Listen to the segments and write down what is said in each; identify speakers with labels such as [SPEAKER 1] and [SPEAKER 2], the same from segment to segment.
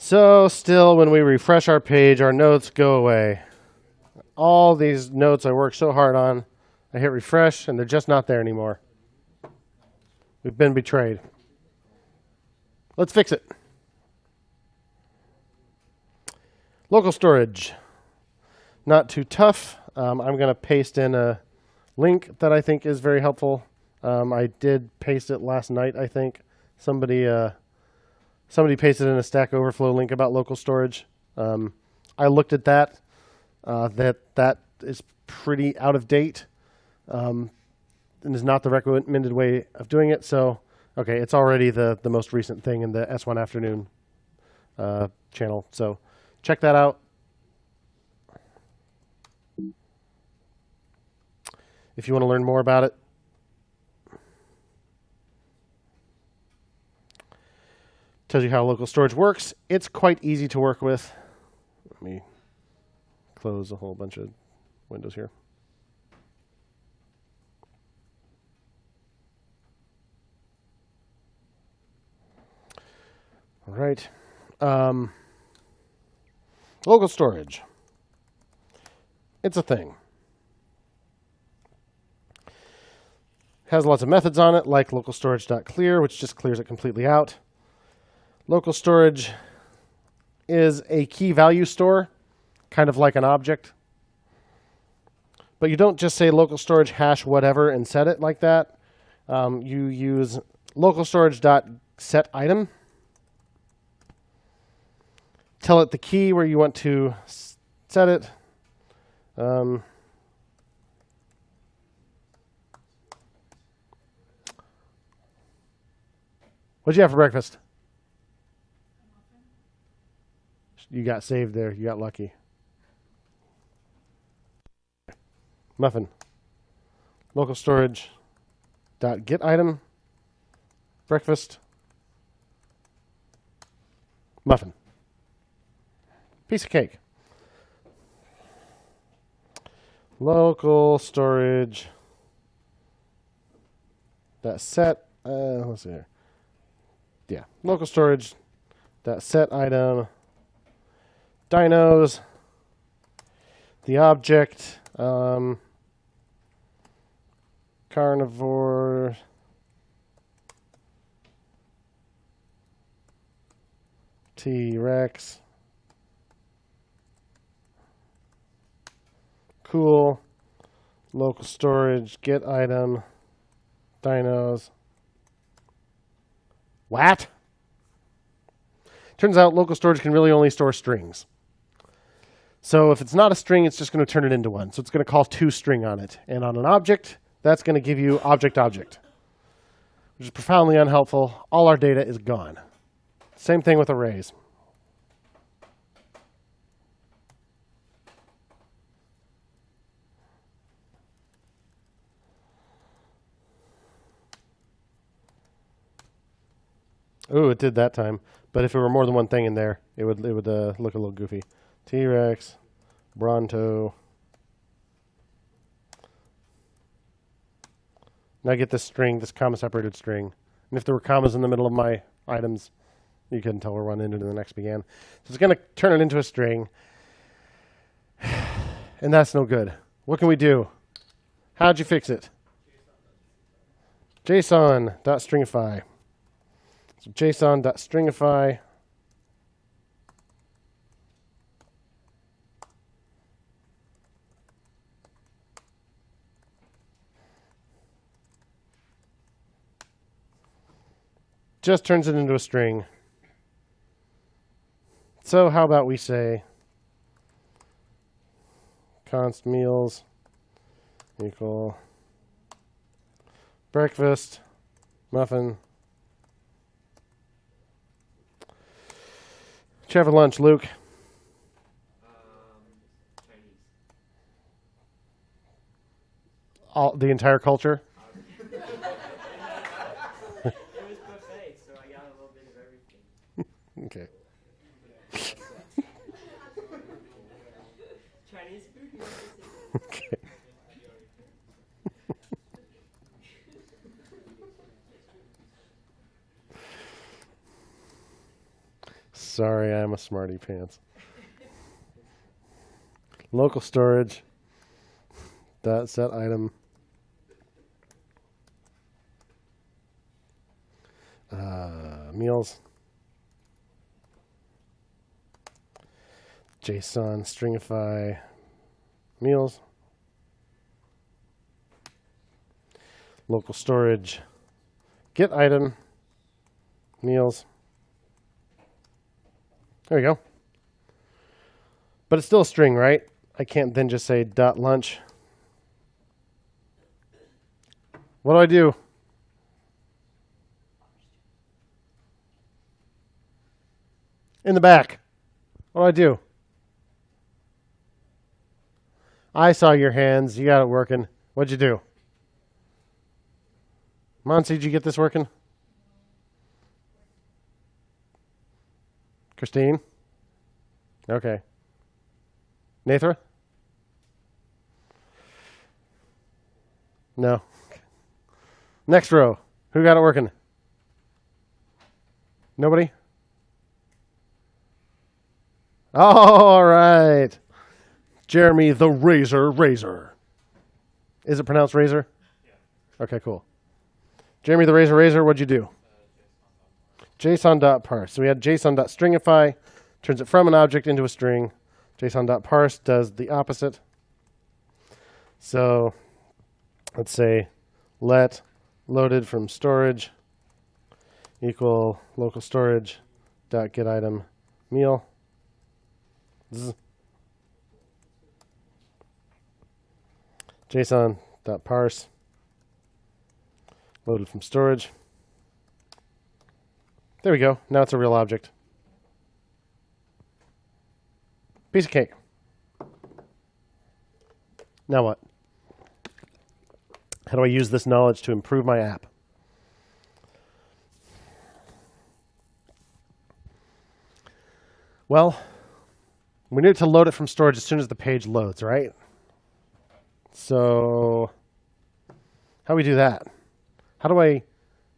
[SPEAKER 1] So still, when we refresh our page, our notes go away. All these notes I worked so hard on, I hit refresh, and they're just not there anymore. We've been betrayed. Let's fix it. Local storage. Not too tough. I'm going to paste in a link that I think is very helpful. I did paste it last night, I think. Somebody pasted in a Stack Overflow link about local storage. I looked at that. That is pretty out of date and is not the recommended way of doing it. So, okay, it's already the most recent thing in the S1 Afternoon channel. So check that out. If you want to learn more about it. Tells you how local storage works. It's quite easy to work with. Let me close a whole bunch of windows here. All right. Local storage. It's a thing. Has lots of methods on it, like localStorage.clear, which just clears it completely out. Local storage is a key value store, kind of like an object. But you don't just say local storage hash whatever and set it like that. You use localStorage.setItem. Tell it the key where you want to set it. What'd you have for breakfast? You got saved there. You got lucky. Muffin. Local storage. Get item. Breakfast. Muffin. Piece of cake. Local storage. Set. Let's see here. Yeah. Local storage. Set item. Dinos, the object, carnivore, T-Rex, cool, local storage, get item, dinos. What? Turns out local storage can really only store strings. So if it's not a string, it's just going to turn it into one. So it's going to call toString on it. And on an object, that's going to give you object, which is profoundly unhelpful. All our data is gone. Same thing with arrays. Ooh, it did that time. But if it were more than one thing in there, it would look a little goofy. T-Rex, Bronto. Now I get this string, this comma-separated string. And if there were commas in the middle of my items, you couldn't tell where one ended and the next began. So it's going to turn it into a string. And that's no good. What can we do? How'd you fix it? JSON.stringify. So JSON.stringify. Just turns it into a string. So how about we say const meals equal breakfast, muffin. What you have for lunch, Luke?
[SPEAKER 2] Chinese.
[SPEAKER 1] The entire culture? Okay.
[SPEAKER 2] Chinese food?
[SPEAKER 1] Okay. Sorry, I'm a smarty pants. Local storage. Dot set item. Meals. JSON.stringify meals. Local storage. Get item. Meals. There we go. But it's still a string, right? I can't then just say dot lunch. What do I do? In the back. What do I do? I saw your hands. You got it working. What'd you do? Monsi, did you get this working? Christine? Okay. Nathra? No. Next row. Who got it working? Nobody? All right. Jeremy the Razor. Is it pronounced razor? Yeah. Okay, cool. Jeremy the Razor, what'd you do? JSON.parse. So we had JSON.stringify, turns it from an object into a string. JSON.parse does the opposite. So let's say let loaded from storage equal local storage dot get item meal. JSON.parse loaded from storage. There we go. Now it's a real object. Piece of cake. Now what? How do I use this knowledge to improve my app? Well, we need to load it from storage as soon as the page loads, right? So how do we do that? How do I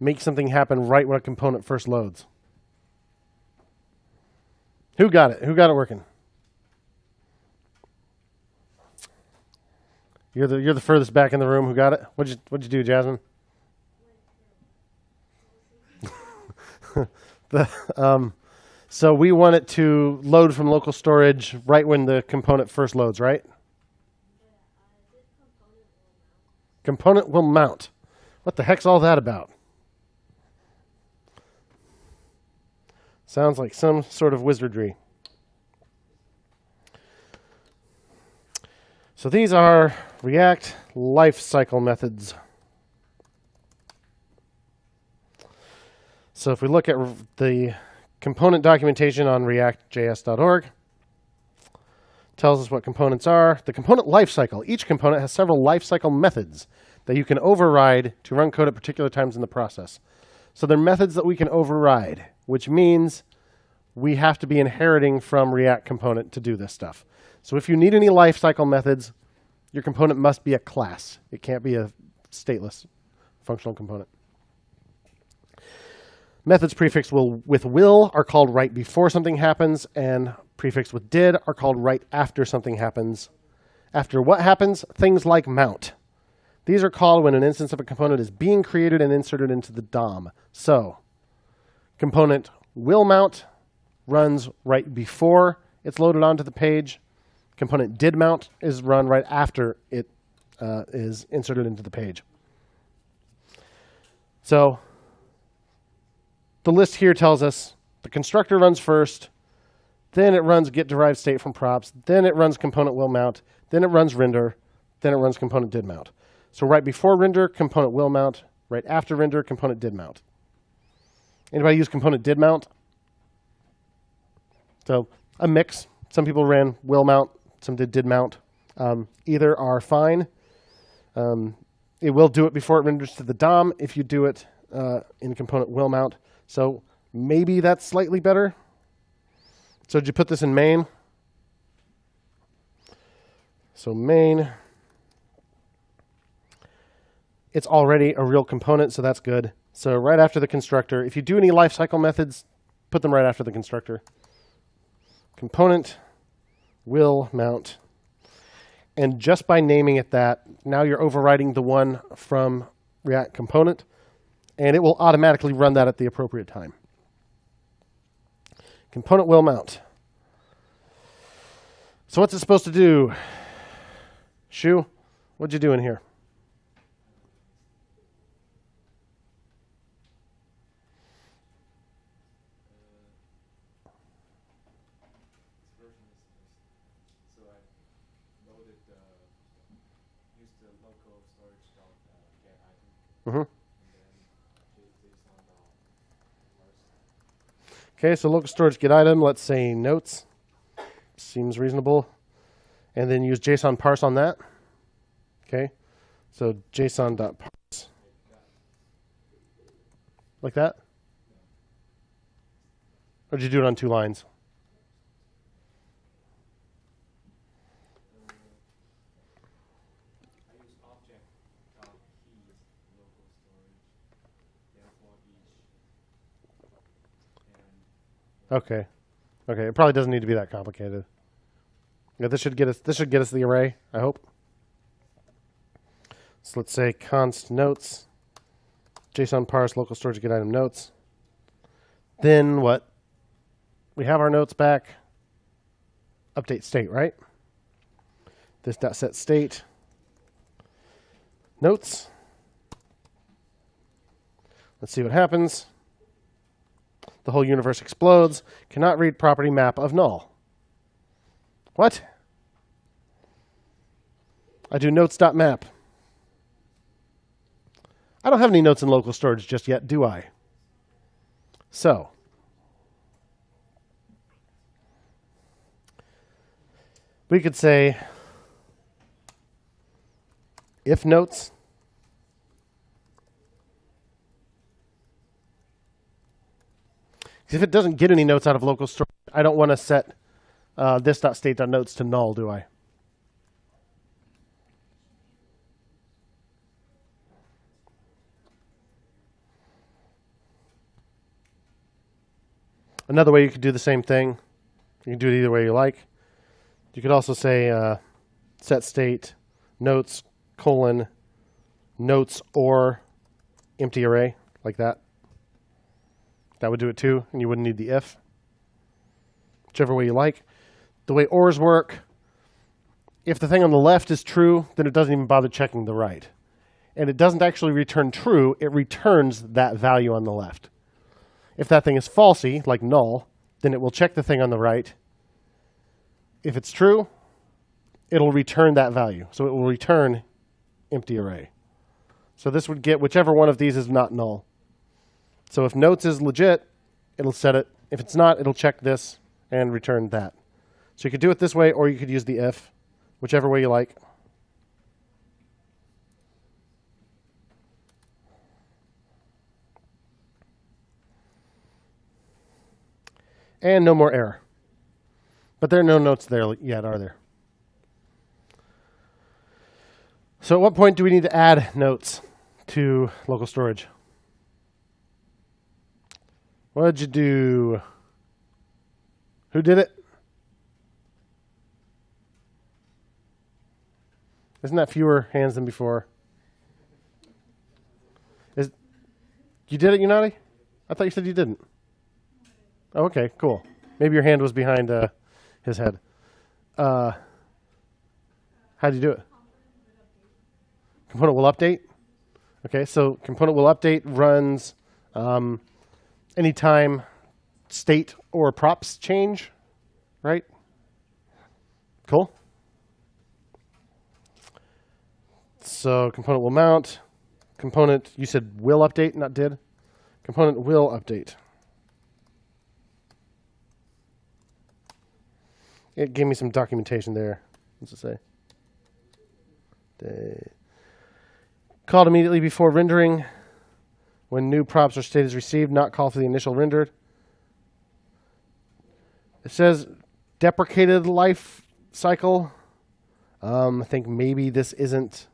[SPEAKER 1] make something happen right when a component first loads? Who got it? Who got it working? You're the furthest back in the room. Who got it? What'd you do, Jasmine? So we want it to load from local storage right when the component first loads, right? Component will mount. What the heck's all that about? Sounds like some sort of wizardry. So these are React lifecycle methods. So if we look at the component documentation on reactjs.org, tells us what components are. The component lifecycle. Each component has several lifecycle methods that you can override to run code at particular times in the process. So they're methods that we can override, which means we have to be inheriting from React component to do this stuff. So if you need any lifecycle methods, your component must be a class. It can't be a stateless functional component. Methods prefixed with will are called right before something happens, and prefixed with did are called right after something happens. After what happens? Things like mount. These are called when an instance of a component is being created and inserted into the DOM. So component will mount runs right before it's loaded onto the page. Component did mount is run right after it is inserted into the page. So the list here tells us the constructor runs first, then it runs get derived state from props, then it runs component will mount, then it runs render, then it runs component did mount. So right before render, component will mount. Right after render, component did mount. Anybody use component did mount? So a mix. Some people ran will mount, some did mount. Either are fine. It will do it before it renders to the DOM if you do it in component will mount. So maybe that's slightly better. So did you put this in main? So main, it's already a real component, so that's good. So right after the constructor, if you do any lifecycle methods, put them right after the constructor. component will mount. And just by naming it that, now you're overriding the one from React component, and it will automatically run that at the appropriate time. Component will mount. So what's it supposed to do? Shu, what'd you do in here?
[SPEAKER 2] So I loaded, used the localStorage get item, and then JSON.parse.
[SPEAKER 1] Okay, so local storage get item, let's say notes. Seems reasonable. And then use JSON.parse on that. Okay, so JSON.parse. Like that? Or did you do it on 2 lines?
[SPEAKER 2] I use object.keys local storage, then for each.
[SPEAKER 1] Okay. Okay, it probably doesn't need to be that complicated. Yeah, this should get us the array, I hope. So let's say const notes, JSON parse local storage get item notes. Then what? We have our notes back. Update state, right? This dot set state notes. Let's see what happens. The whole universe explodes. Cannot read property map of null. What? I do notes.map. I don't have any notes in local storage just yet, do I? So, we could say if notes if it doesn't get any notes out of local storage, I don't want to set this.state.notes to null, do I? Another way you could do the same thing, you can do it either way you like. You could also say set state notes colon notes or empty array, like that. That would do it too, and you wouldn't need the if. Whichever way you like. The way ORs work, if the thing on the left is true, then it doesn't even bother checking the right. And it doesn't actually return true, it returns that value on the left. If that thing is falsy, like null, then it will check the thing on the right. If it's true, it'll return that value. So it will return empty array. So this would get whichever one of these is not null. So if notes is legit, it'll set it. If it's not, it'll check this and return that. So you could do it this way, or you could use the if, whichever way you like. And no more error. But there are no notes there yet, are there? So at what point do we need to add notes to local storage? What did you do? Who did it? Isn't that fewer hands than before? You did it, Unati? I thought you said you didn't. Oh, okay, cool. Maybe your hand was behind his head. How do you do it? Component will update. Okay, so component will update runs anytime state or props change, right? Cool. So component will mount. Component, you said will update, not did. Component will update. It gave me some documentation there. What's it say? Called immediately before rendering. When new props or state is received, not call for the initial rendered. It says deprecated life cycle. I think maybe this isn't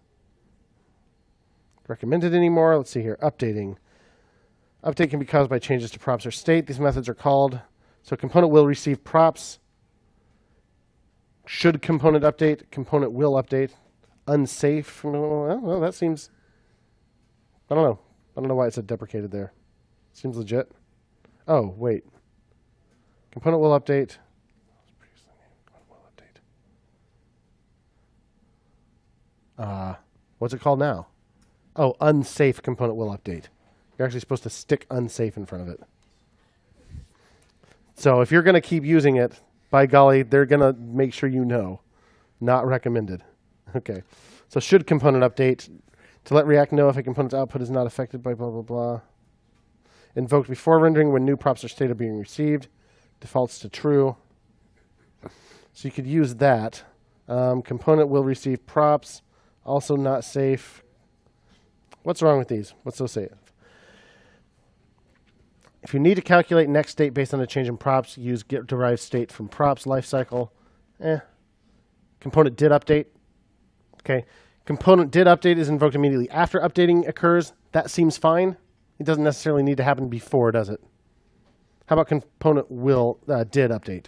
[SPEAKER 1] recommended anymore. Let's see here. Updating. Update can be caused by changes to props or state. These methods are called. So component will receive props Should component update, component will update. Unsafe, well, that seems, I don't know. I don't know why it said deprecated there. Seems legit. Oh, wait. Component will update. What's it called now? Oh, unsafe component will update. You're actually supposed to stick unsafe in front of it. So if you're going to keep using it, by golly, they're going to make sure you know. Not recommended. Okay. So should component update to let React know if a component's output is not affected by blah, blah, blah. Invoked before rendering when new props or state are being received. Defaults to true. So you could use that. Component will receive props. Also not safe. What's wrong with these? What's so safe? If you need to calculate next state based on a change in props, use get derived state from props lifecycle. Component did update. Okay. Component did update is invoked immediately after updating occurs. That seems fine. It doesn't necessarily need to happen before, does it? How about component will did update?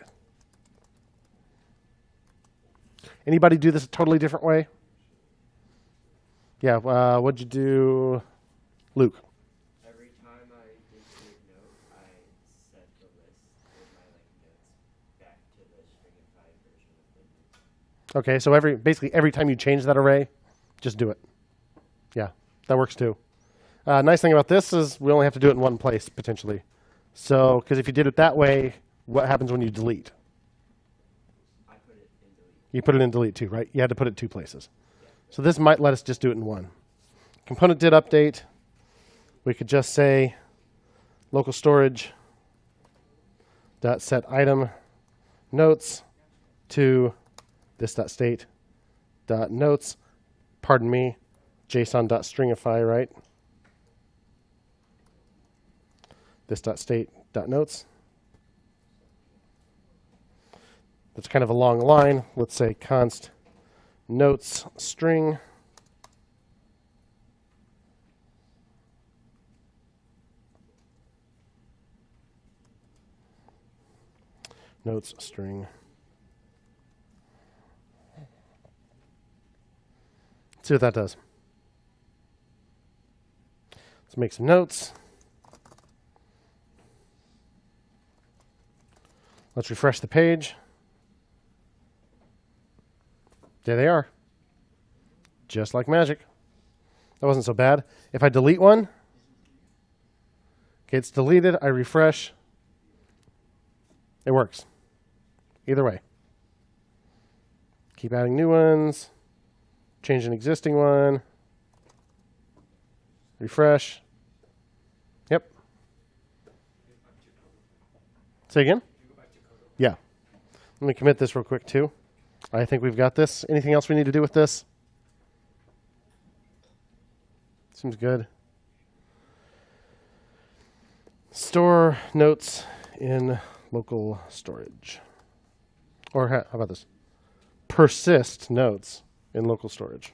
[SPEAKER 1] Anybody do this a totally different way? Yeah. What'd you do, Luke?
[SPEAKER 3] Every time I did create note, I set the list with my notes back to the stringify version of the note.
[SPEAKER 1] Okay, so basically every time you change that array, just do it. Yeah, that works too. Nice thing about this is we only have to do it in one place, potentially. So, because if you did it that way, what happens when you delete?
[SPEAKER 3] I put it in delete.
[SPEAKER 1] You put it in delete too, right? You had to put it 2 places. Yeah. So this might let us just do it in one. Component did update. We could just say localStorage dot set item notes to this.state dot notes. Pardon me, JSON.stringify, right? This.state.notes. That's kind of a long line. Let's say const notes string. Notes string. Let's see what that does. Let's make some notes. Let's refresh the page. There they are. Just like magic. That wasn't so bad. If I delete one, okay, it's deleted. I refresh. It works. Either way. Keep adding new ones. Change an existing one. Refresh. Yep. Say again? Yeah. Let me commit this real quick too. I think we've got this. Anything else we need to do with this? Seems good. Store notes in local storage. Or how about this? Persist notes in local storage.